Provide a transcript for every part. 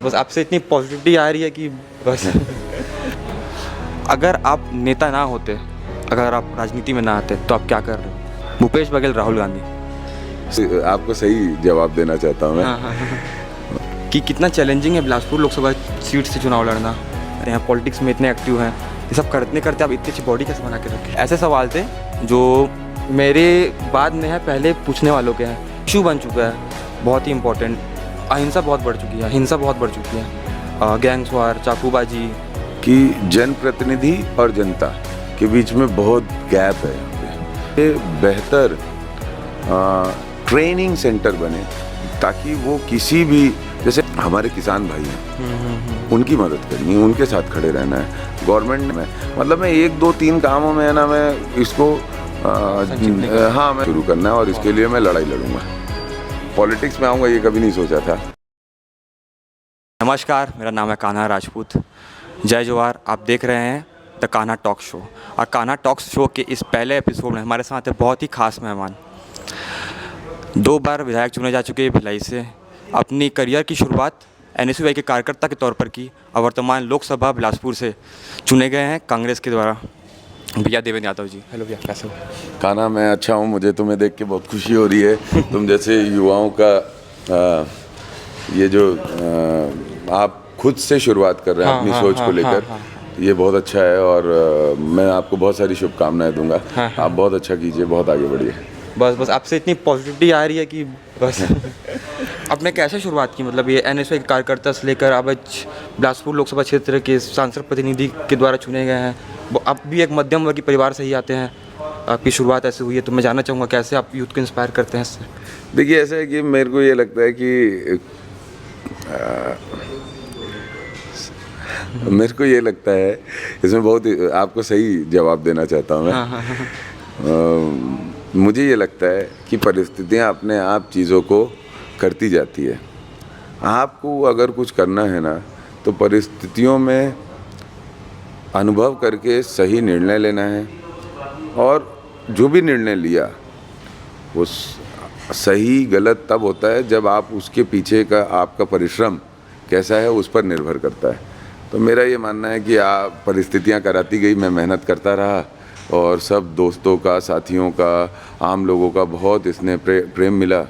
बस आपसे इतनी पॉजिटिविटी आ रही है कि बस अगर आप नेता ना होते, अगर आप राजनीति में ना आते तो आप क्या कर रहे हो? भूपेश बघेल, राहुल गांधी। आपको सही जवाब देना चाहता हूँ मैं। हाँ। कि कितना चैलेंजिंग है बिलासपुर लोकसभा सीट से चुनाव लड़ना। यहाँ पॉलिटिक्स में इतने एक्टिव हैं, ये सब करते करते आप इतनी अच्छी बॉडी कैसे बना के रखें? ऐसे सवाल थे जो मेरे बाद में है, पहले पूछने वालों के हैं। इशू बन चुका है बहुत ही इंपॉर्टेंट। अहिंसा बहुत बढ़ चुकी है, हिंसा बहुत बढ़ चुकी है, गैंग्स वार, चाकूबाजी। कि जनप्रतिनिधि और जनता के बीच में बहुत गैप है। ये बेहतर ट्रेनिंग सेंटर बने ताकि वो किसी भी, जैसे हमारे किसान भाई हैं, उनकी मदद करनी है, उनके साथ खड़े रहना है। गवर्नमेंट में मतलब मैं 1 2 3 कामों में है ना, मैं इसको हाँ मैं शुरू करना है और इसके लिए मैं लड़ाई लड़ूंगा। पॉलिटिक्स में आऊँगा ये कभी नहीं सोचा था। नमस्कार, मेरा नाम है कान्हा राजपूत। जय जवाहर। आप देख रहे हैं द कान्हा टॉक शो। और कान्हा टॉक शो के इस पहले एपिसोड में हमारे साथ है बहुत ही खास मेहमान। 2 बार विधायक चुने जा चुके हैं भिलाई से। अपनी करियर की शुरुआत एनएसयूआई के कार्यकर्ता के तौर पर की और वर्तमान लोकसभा बिलासपुर से चुने गए हैं कांग्रेस के द्वारा। भैया देवेंद्र यादव जी, हेलो भैया, कैसे हो? कान्हा, मैं अच्छा हूँ। मुझे तुम्हें देख के बहुत खुशी हो रही है। तुम जैसे युवाओं का ये जो आप खुद से शुरुआत कर रहे हैं अपनी सोच को लेकर, ये बहुत अच्छा है और मैं आपको बहुत सारी शुभकामनाएं दूंगा। आप बहुत अच्छा कीजिए, बहुत आगे बढ़िए। बस आपसे इतनी पॉजिटिविटी आ रही है कि बस आपने कैसे शुरुआत की? मतलब ये एनएसयूआई के कार्यकर्ता से लेकर अब बिलासपुर लोकसभा क्षेत्र के सांसद प्रतिनिधि के द्वारा चुने गए हैं। आप भी एक मध्यम वर्गीय परिवार से ही आते हैं, आपकी शुरुआत ऐसे हुई है, तो मैं जानना चाहूँगा कैसे आप यूथ को इंस्पायर करते हैं इससे? देखिए, ऐसा है कि मेरे को ये लगता है कि मेरे को ये लगता है, इसमें बहुत आपको सही जवाब देना चाहता हूँ मैं। मुझे ये लगता है कि परिस्थितियाँ अपने आप चीज़ों को करती जाती है। आपको अगर कुछ करना है ना, तो परिस्थितियों में अनुभव करके सही निर्णय लेना है और जो भी निर्णय लिया वो सही गलत तब होता है जब आप उसके पीछे का आपका परिश्रम कैसा है उस पर निर्भर करता है। तो मेरा ये मानना है कि परिस्थितियाँ कराती गई, मैं मेहनत करता रहा और सब दोस्तों का, साथियों का, आम लोगों का बहुत इसने प्रेम मिला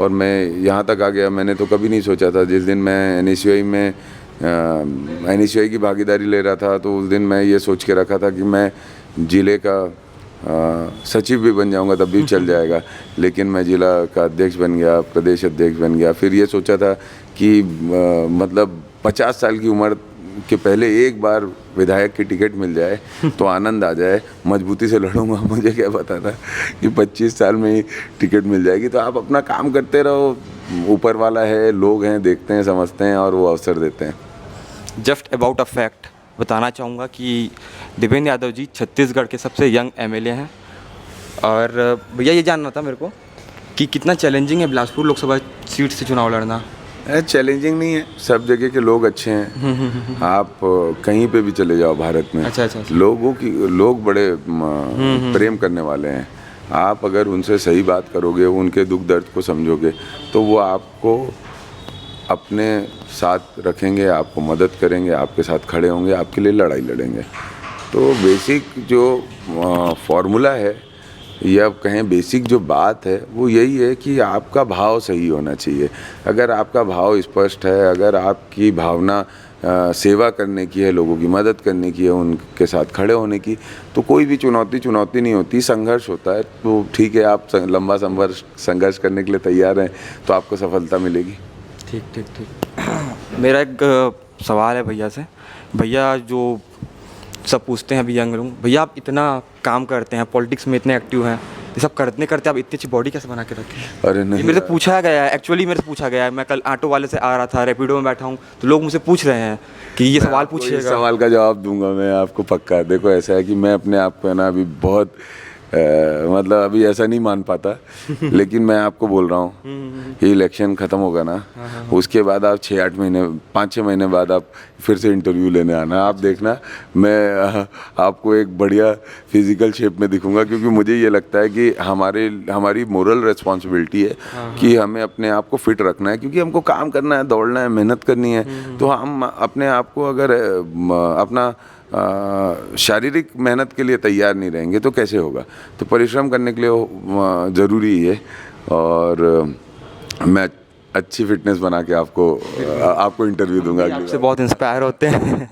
और मैं यहाँ तक आ गया। मैंने तो कभी नहीं सोचा था। जिस दिन मैं एनएसयूआई की भागीदारी ले रहा था तो उस दिन मैं ये सोच के रखा था कि मैं जिले का सचिव भी बन जाऊंगा तब भी चल जाएगा, लेकिन मैं जिला का अध्यक्ष बन गया, प्रदेश अध्यक्ष बन गया। फिर ये सोचा था कि मतलब 50 साल की उम्र के पहले एक बार विधायक की टिकट मिल जाए तो आनंद आ जाए, मजबूती से लड़ूंगा। मुझे क्या पता था कि 25 साल में ही टिकट मिल जाएगी। तो आप अपना काम करते रहो, ऊपर वाला है, लोग हैं, देखते हैं, समझते हैं और वो अवसर देते हैं। जस्ट अबाउट अ फैक्ट बताना चाहूँगा कि देवेंद्र यादव जी छत्तीसगढ़ के सबसे यंग एमएलए हैं। और भैया ये जानना था मेरे को कि कितना चैलेंजिंग है बिलासपुर लोकसभा सीट से चुनाव लड़ना? चैलेंजिंग नहीं है, सब जगह के लोग अच्छे हैं। आप कहीं पे भी चले जाओ भारत में, अच्छा। लोग बड़े प्रेम करने वाले हैं। आप अगर उनसे सही बात करोगे, उनके दुख दर्द को समझोगे, तो वो आपको अपने साथ रखेंगे, आपको मदद करेंगे, आपके साथ खड़े होंगे, आपके लिए लड़ाई लड़ेंगे। तो बेसिक जो फॉर्मूला है या कहें बेसिक जो बात है वो यही है कि आपका भाव सही होना चाहिए। अगर आपका भाव स्पष्ट है, अगर आपकी भावना सेवा करने की है, लोगों की मदद करने की है, उनके साथ खड़े होने की, तो कोई भी चुनौती नहीं होती, संघर्ष होता है। तो ठीक है, आप लंबा संघर्ष करने के लिए तैयार हैं तो आपको सफलता मिलेगी। ठीक। मेरा एक सवाल है भैया से। भैया जो सब पूछते हैं अभी यंग लोग, भैया आप इतना काम करते हैं, पॉलिटिक्स में इतने एक्टिव हैं, ये सब करते करते आप इतनी अच्छी बॉडी कैसे बना के रखें? अरे नहीं, मेरे से पूछा गया है, एक्चुअली मेरे से पूछा गया है। मैं कल ऑटो वाले से आ रहा था, रैपिडो में बैठा हूँ, तो लोग मुझसे पूछ रहे हैं कि ये सवाल पूछिएगा। सवाल का जवाब दूंगा मैं आपको पक्का। देखो, ऐसा है कि मैं अपने आप को है ना अभी बहुत मतलब अभी ऐसा नहीं मान पाता लेकिन मैं आपको बोल रहा हूँ ये इलेक्शन ख़त्म होगा ना, उसके बाद आप 6-8 महीने 5-6 महीने बाद आप फिर से इंटरव्यू लेने आना, आप देखना मैं आपको एक बढ़िया फिजिकल शेप में दिखूंगा, क्योंकि मुझे ये लगता है कि हमारी मोरल रिस्पॉन्सिबिलिटी है कि हमें अपने आप को फिट रखना है, क्योंकि हमको काम करना है, दौड़ना है, मेहनत करनी है। तो हम अपने आप को अगर अपना शारीरिक मेहनत के लिए तैयार नहीं रहेंगे तो कैसे होगा। तो परिश्रम करने के लिए ज़रूरी है, और मैं अच्छी फिटनेस बना के आपको इंटरव्यू दूंगा। आपसे बहुत इंस्पायर होते हैं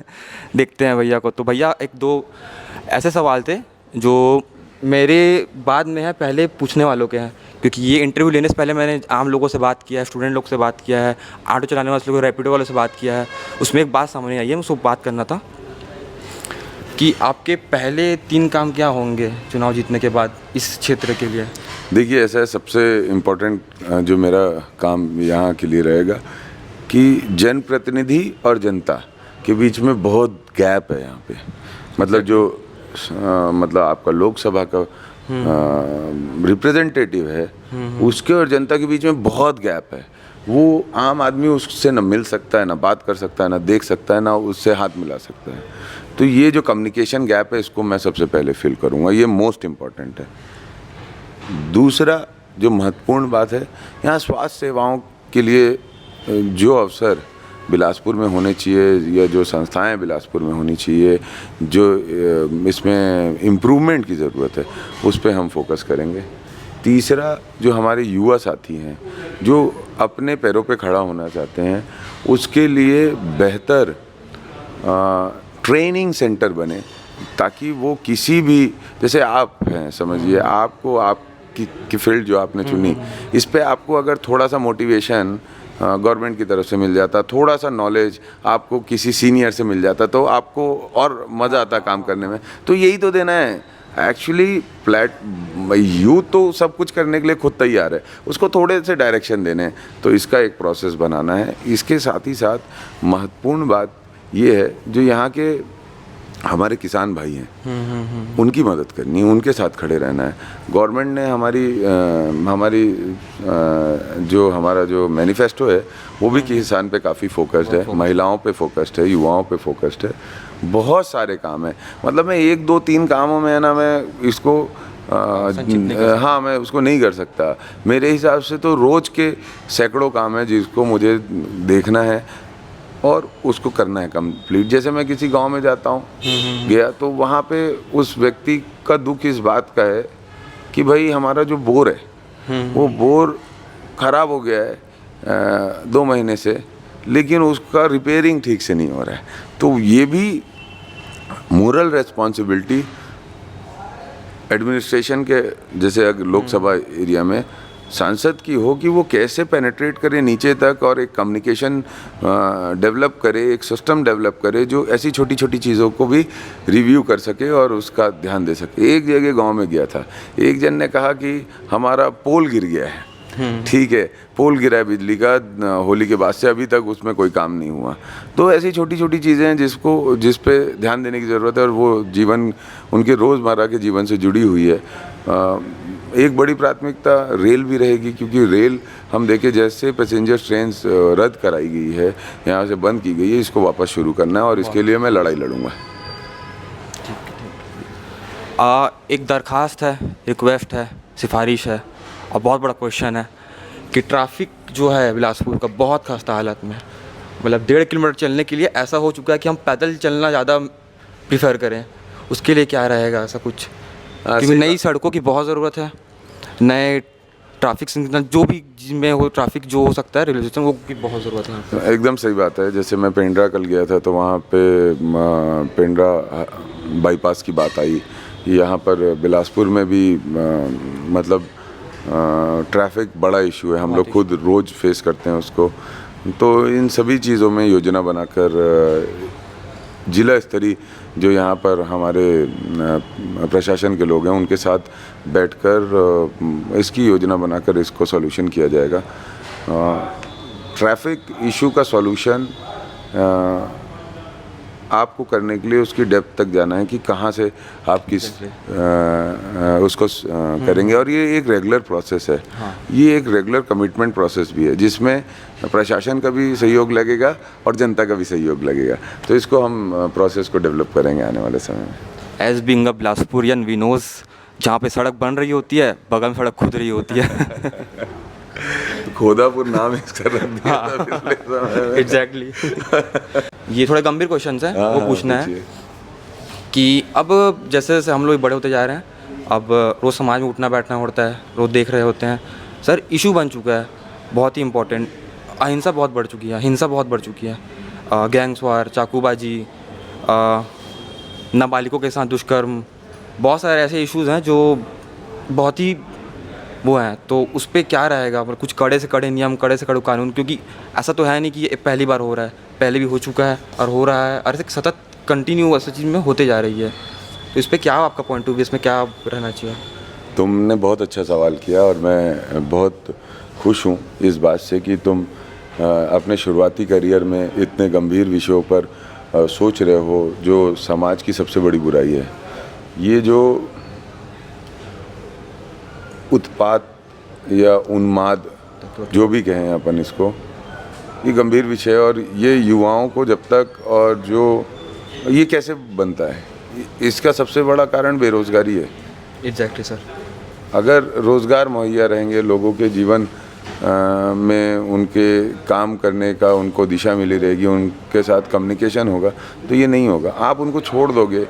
देखते हैं भैया को। तो भैया एक दो ऐसे सवाल थे जो मेरे बाद में है, पहले पूछने वालों के हैं, क्योंकि ये इंटरव्यू लेने से पहले मैंने आम लोगों से बात किया है, स्टूडेंट लोग से बात किया है, ऑटो चलाने वाले लोगों, रैपिडो वालों से बात किया है। उसमें एक बात सामने आई है, मुझको बात करना था कि आपके पहले 3 काम क्या होंगे चुनाव जीतने के बाद इस क्षेत्र के लिए। देखिए, ऐसा है, सबसे इम्पोर्टेंट जो मेरा काम यहाँ के लिए रहेगा कि जनप्रतिनिधि और जनता के बीच में बहुत गैप है यहाँ पे। मतलब जो मतलब आपका लोकसभा का रिप्रेजेंटेटिव है उसके और जनता के बीच में बहुत गैप है। वो आम आदमी उससे ना मिल सकता है, ना बात कर सकता है, ना देख सकता है, ना उससे हाथ मिला सकता है। तो ये जो कम्युनिकेशन गैप है इसको मैं सबसे पहले फिल करूँगा, ये मोस्ट इम्पॉर्टेंट है। दूसरा जो महत्वपूर्ण बात है, यहाँ स्वास्थ्य सेवाओं के लिए जो अवसर बिलासपुर में होने चाहिए या जो संस्थाएं बिलासपुर में होनी चाहिए, जो इसमें इम्प्रूवमेंट की ज़रूरत है, उस पर हम फोकस करेंगे। तीसरा, जो हमारे युवा साथी हैं जो अपने पैरों पे खड़ा होना चाहते हैं, उसके लिए बेहतर ट्रेनिंग सेंटर बने, ताकि वो किसी भी, जैसे आप हैं, समझिए आपको आपकी फील्ड जो आपने चुनी, इस पे आपको अगर थोड़ा सा मोटिवेशन गवर्नमेंट की तरफ से मिल जाता, थोड़ा सा नॉलेज आपको किसी सीनियर से मिल जाता, तो आपको और मज़ा आता काम करने में। तो यही तो देना है एक्चुअली। यूथ तो सब कुछ करने के लिए खुद तैयार है, उसको थोड़े से डायरेक्शन देने हैं। तो इसका एक प्रोसेस बनाना है। इसके साथ ही साथ महत्वपूर्ण बात ये है, जो यहाँ के हमारे किसान भाई हैं उनकी मदद करनी है, उनके साथ खड़े रहना है। गवर्नमेंट ने जो हमारा जो मैनिफेस्टो है वो भी किसान पे काफ़ी फोकस्ड है, महिलाओं पे फोकस्ड है, युवाओं पे फोकस्ड है। बहुत सारे काम हैं। मतलब मैं 1 2 3 कामों में है ना, मैं इसको हाँ, मैं उसको नहीं कर सकता। मेरे हिसाब से तो रोज़ के सैकड़ों काम हैं जिसको मुझे देखना है और उसको करना है कंप्लीट। जैसे मैं किसी गांव में जाता हूँ, गया तो वहाँ पे उस व्यक्ति का दुख इस बात का है कि भाई हमारा जो बोर है वो बोर ख़राब हो गया है 2 महीने से, लेकिन उसका रिपेयरिंग ठीक से नहीं हो रहा है। तो ये भी मोरल रिस्पॉन्सिबिलिटी एडमिनिस्ट्रेशन के, जैसे अगर लोकसभा एरिया में सांसद की हो कि वो कैसे पेनिट्रेट करे नीचे तक और एक कम्युनिकेशन डेवलप करे, एक सिस्टम डेवलप करे जो ऐसी छोटी छोटी चीज़ों को भी रिव्यू कर सके और उसका ध्यान दे सके। एक जगह गांव में गया था, एक जन ने कहा कि हमारा पोल गिर गया है। ठीक है, पोल गिरा है बिजली का, होली के बाद से अभी तक उसमें कोई काम नहीं हुआ। तो ऐसी छोटी छोटी चीज़ें हैं जिस पे ध्यान देने की ज़रूरत है, और वो जीवन उनके रोज़मर्रा के जीवन से जुड़ी हुई है। एक बड़ी प्राथमिकता रेल भी रहेगी, क्योंकि रेल हम देखें जैसे पैसेंजर ट्रेन रद्द कराई गई है, यहाँ से बंद की गई है, इसको वापस शुरू करना है और इसके लिए मैं लड़ाई लड़ूंगा। एक दरख्वास्त है, रिक्वेस्ट है, सिफारिश है और बहुत बड़ा क्वेश्चन है कि ट्रैफिक जो है बिलासपुर का बहुत खस्ता हालत में। मतलब 1.5 किलोमीटर चलने के लिए ऐसा हो चुका है कि हम पैदल चलना ज़्यादा प्रीफर करें। उसके लिए क्या रहेगा ऐसा कुछ? क्योंकि नई सड़कों की बहुत ज़रूरत है, नए ट्रैफिक सिग्नल जो भी जिनमें हो ट्रैफिक जो हो सकता है रेलवे स्टेशन, वो की बहुत ज़रूरत है। एकदम सही बात है। जैसे मैं पेंड्रा कल गया था तो वहाँ पे पेंड्रा बाईपास की बात आई। यहाँ पर बिलासपुर में भी मतलब ट्रैफिक बड़ा इशू है, हम लोग खुद रोज़ फेस करते हैं उसको। तो इन सभी चीज़ों में योजना बनाकर जिला स्तरीय जो यहाँ पर हमारे प्रशासन के लोग हैं उनके साथ बैठकर इसकी योजना बनाकर इसको सॉल्यूशन किया जाएगा। ट्रैफिक इशू का सॉल्यूशन आपको करने के लिए उसकी डेप्थ तक जाना है कि कहाँ से आप किस उसको करेंगे। और ये एक रेगुलर प्रोसेस है। ये एक रेगुलर कमिटमेंट प्रोसेस भी है जिसमें प्रशासन का भी सहयोग लगेगा और जनता का भी सहयोग लगेगा। तो इसको हम प्रोसेस को डेवलप करेंगे आने वाले समय में। As being a Bilaspurian we knows, जहाँ पे सड़क बन रही होती है बगल में सड़क खुद रही होती है। खोदापुर नाम इसका रख दिया था पिछले समय में। एग्जैक्टली। ये थोड़े गंभीर क्वेश्चन हैं, वो पूछना है पूछिए। कि अब जैसे जैसे हम लोग बड़े होते जा रहे हैं, अब रोज़ समाज में उठना बैठना होता है, रोज़ देख रहे होते हैं सर, इशू बन चुका है बहुत ही इम्पोर्टेंट। अहिंसा बहुत बढ़ चुकी है, हिंसा बहुत बढ़ चुकी है, गैंग्स वार, चाकूबाजी, नाबालिगों के साथ दुष्कर्म, बहुत सारे ऐसे इश्यूज़ हैं जो बहुत ही वो हैं। तो उस पर क्या रहेगा, मतलब कुछ कड़े से कड़े नियम, कड़े से कड़े कानून, क्योंकि ऐसा तो है नहीं कि ये पहली बार हो रहा है, पहले भी हो चुका है और हो रहा है, और ऐसे सतत कंटिन्यू ऐसी चीज़ में होते जा रही है। तो इस पर क्या आपका पॉइंट ऑफ व्यू, इसमें क्या रहना चाहिए? तुमने बहुत अच्छा सवाल किया और मैं बहुत खुश हूँ इस बात से कि तुम अपने शुरुआती करियर में इतने गंभीर विषयों पर सोच रहे हो जो समाज की सबसे बड़ी बुराई है। ये जो उत्पात या उन्माद जो भी कहें अपन इसको, ये गंभीर विषय है। और ये युवाओं को जब तक, और जो ये कैसे बनता है, इसका सबसे बड़ा कारण बेरोज़गारी है। Exactly sir. अगर रोज़गार मुहैया रहेंगे, लोगों के जीवन में उनके काम करने का उनको दिशा मिली रहेगी, उनके साथ कम्युनिकेशन होगा, तो ये नहीं होगा। आप उनको छोड़ दोगे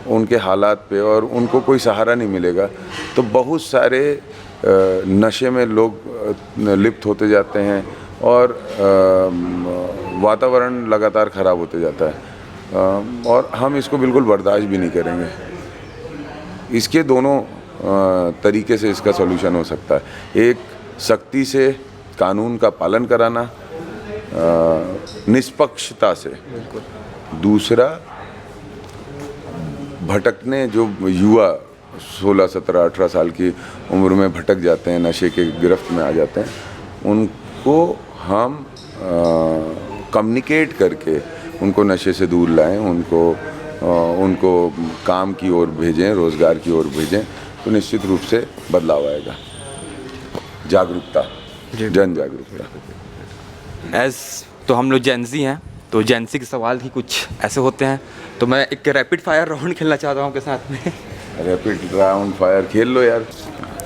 उनके हालात पे और उनको कोई सहारा नहीं मिलेगा, तो बहुत सारे नशे में लोग लिप्त होते जाते हैं और वातावरण लगातार ख़राब होते जाता है। और हम इसको बिल्कुल बर्दाश्त भी नहीं करेंगे। इसके दोनों तरीके से इसका सॉल्यूशन हो सकता है। एक, सख्ती से कानून का पालन कराना निष्पक्षता से। दूसरा, भटकने जो युवा 16, 17, 18 साल की उम्र में भटक जाते हैं, नशे के गिरफ्त में आ जाते हैं, उनको हम कम्युनिकेट करके उनको नशे से दूर लाएं, उनको काम की ओर भेजें, रोज़गार की ओर भेजें, तो निश्चित रूप से बदलाव आएगा। जागरूकता, जन जागरूकता। एज तो हम लोग जेंजी हैं, तो जेंजी के सवाल ही कुछ ऐसे होते हैं, तो मैं एक रैपिड फायर राउंड खेलना चाहता हूँ आपके साथ में। रैपिड राउंड फायर खेल लो यार।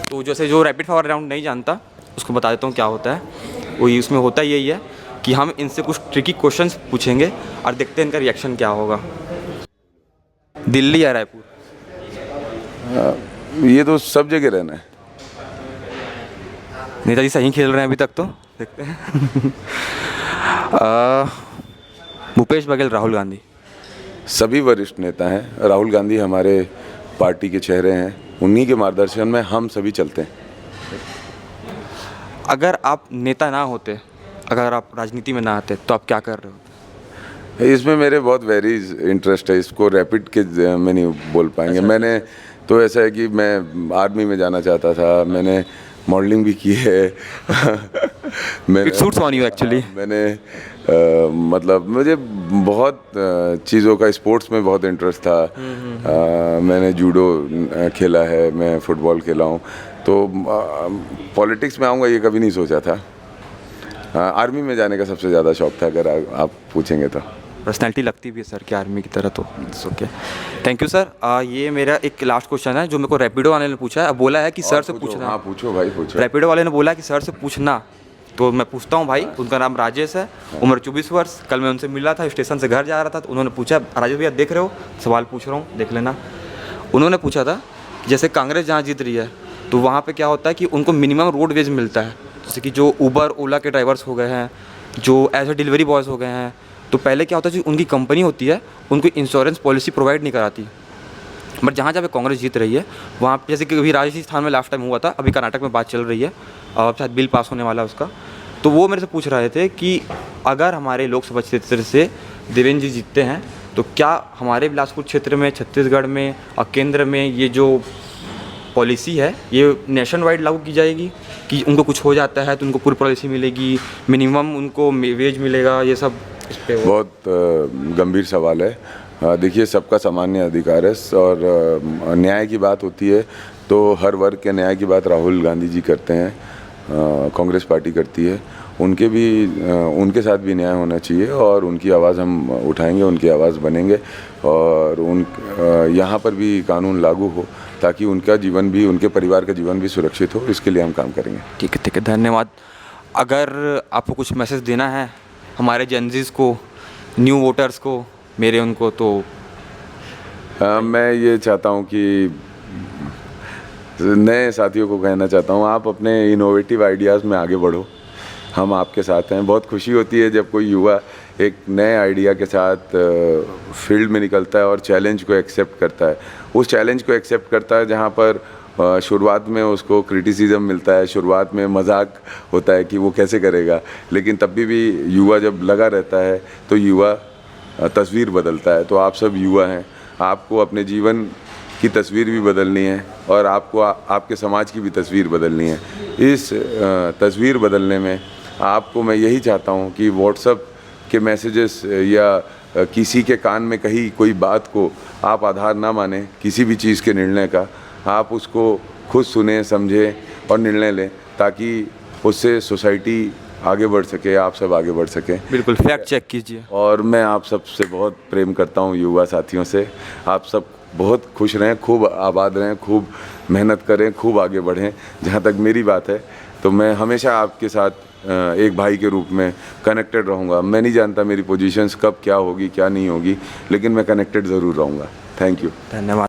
तो जैसे जो रैपिड फायर राउंड नहीं जानता उसको बता देता हूँ क्या होता है। वही उसमें होता यही है कि हम इनसे कुछ ट्रिकी क्वेश्चंस पूछेंगे और देखते हैं इनका रिएक्शन क्या होगा। दिल्ली या रायपुर? ये तो सब जगह रहना है। नेताजी सही खेल रहे हैं अभी तक, तो देखते हैं। भूपेश बघेल, राहुल गांधी? सभी वरिष्ठ नेता हैं। राहुल गांधी हमारे पार्टी के चेहरे हैं, उन्हीं के मार्गदर्शन में हम सभी चलते हैं। अगर आप नेता ना होते, अगर आप राजनीति में ना आते, तो आप क्या कर रहे होते? इसमें मेरे बहुत वेरीज इंटरेस्ट है, इसको रैपिड के में नहीं बोल पाएंगे। मैंने तो ऐसा है कि मैं आर्मी में जाना चाहता था, मैंने मॉडलिंग भी की है। It suits on you actually. मैंने मतलब मुझे बहुत चीज़ों का, स्पोर्ट्स में बहुत इंटरेस्ट था। मैंने जूडो खेला है, मैं फुटबॉल खेला हूँ, तो पॉलिटिक्स में आऊँगा ये कभी नहीं सोचा था। आर्मी में जाने का सबसे ज़्यादा शौक था, अगर आप पूछेंगे तो। पर्सनैलिटी लगती भी है सर की आर्मी की तरह, तो it's okay. Thank you sir. ये मेरा एक लास्ट क्वेश्चन है जो मेरे को रैपिडो वाले ने पूछा है। अब बोला है कि सर से पूछना। हाँ पूछो भाई, पूछो। रैपिडो वाले ने बोला कि सर से पूछना, तो मैं पूछता हूँ भाई। उनका नाम राजेश है, उम्र 24 वर्ष। कल मैं उनसे मिला था, स्टेशन से घर जा रहा था, तो उन्होंने पूछा, राजेश भैया देख रहे हो, सवाल पूछ रहा हूँ, देख लेना। उन्होंने पूछा था कि जैसे कांग्रेस जहाँ जीत रही है, तो वहाँ पर क्या होता है कि उनको मिनिमम रोड वेज मिलता है। जैसे कि जो ऊबर ओला के ड्राइवर्स हो गए हैं, जो एज ए डिलीवरी बॉयज़ हो गए हैं, तो पहले क्या होता है, जो उनकी कंपनी होती है उनको इंश्योरेंस पॉलिसी प्रोवाइड नहीं कराती। बट जहाँ जहाँ पे कांग्रेस जीत रही है वहाँ पे, जैसे कि अभी राजस्थान में लास्ट टाइम हुआ था, अभी कर्नाटक में बात चल रही है और शायद बिल पास होने वाला है उसका, तो वो मेरे से पूछ रहे थे कि अगर हमारे लोकसभा क्षेत्र से देवेंद्र जी जीतते हैं, तो क्या हमारे बिलासपुर क्षेत्र में, छत्तीसगढ़ में और केंद्र में ये जो पॉलिसी है ये नेशन वाइड लागू की जाएगी कि उनको कुछ हो जाता है तो उनको पूरी पॉलिसी मिलेगी, मिनिमम उनको वेज मिलेगा, ये सब? इस पे बहुत गंभीर सवाल है। देखिए, सबका सामान्य अधिकार है और न्याय की बात होती है तो हर वर्ग के न्याय की बात राहुल गांधी जी करते हैं, कांग्रेस पार्टी करती है। उनके साथ भी न्याय होना चाहिए और उनकी आवाज़ हम उठाएंगे, उनकी आवाज़ बनेंगे और यहाँ पर भी कानून लागू हो ताकि उनका जीवन भी, उनके परिवार का जीवन भी सुरक्षित हो, इसके लिए हम काम करेंगे। ठीक है, धन्यवाद। अगर आपको कुछ मैसेज देना है हमारे जेनजीज़ को, न्यू वोटर्स को, मेरे उनको, तो मैं ये चाहता हूँ कि नए साथियों को कहना चाहता हूँ, आप अपने इनोवेटिव आइडियाज़ में आगे बढ़ो, हम आपके साथ हैं। बहुत खुशी होती है जब कोई युवा एक नए आइडिया के साथ फील्ड में निकलता है और चैलेंज को एक्सेप्ट करता है। उस चैलेंज को एक्सेप्ट करता है जहाँ पर शुरुआत में उसको क्रिटिसिज्म मिलता है, शुरुआत में मजाक होता है कि वो कैसे करेगा, लेकिन तब भी युवा जब लगा रहता है तो युवा तस्वीर बदलता है। तो आप सब युवा हैं, आपको अपने जीवन की तस्वीर भी बदलनी है और आपको आपके समाज की भी तस्वीर बदलनी है। इस तस्वीर बदलने में आपको मैं यही चाहता हूँ कि व्हाट्सएप के मैसेजेस या किसी के कान में कही कोई बात को आप आधार ना माने किसी भी चीज़ के निर्णय का। आप उसको खुद सुने, समझें और निर्णय लें ताकि उससे सोसाइटी आगे बढ़ सके, आप सब आगे बढ़ सकें। बिल्कुल फैक्ट चेक कीजिए। और मैं आप सब से बहुत प्रेम करता हूँ, युवा साथियों से। आप सब बहुत खुश रहें, खूब आबाद रहें, खूब मेहनत करें, खूब आगे बढ़ें। जहाँ तक मेरी बात है तो मैं हमेशा आपके साथ एक भाई के रूप में कनेक्टेड रहूँगा। मैं नहीं जानता मेरी पोजीशंस कब क्या होगी क्या नहीं होगी, लेकिन मैं कनेक्टेड ज़रूर रहूँगा। Thank you. धन्यवाद।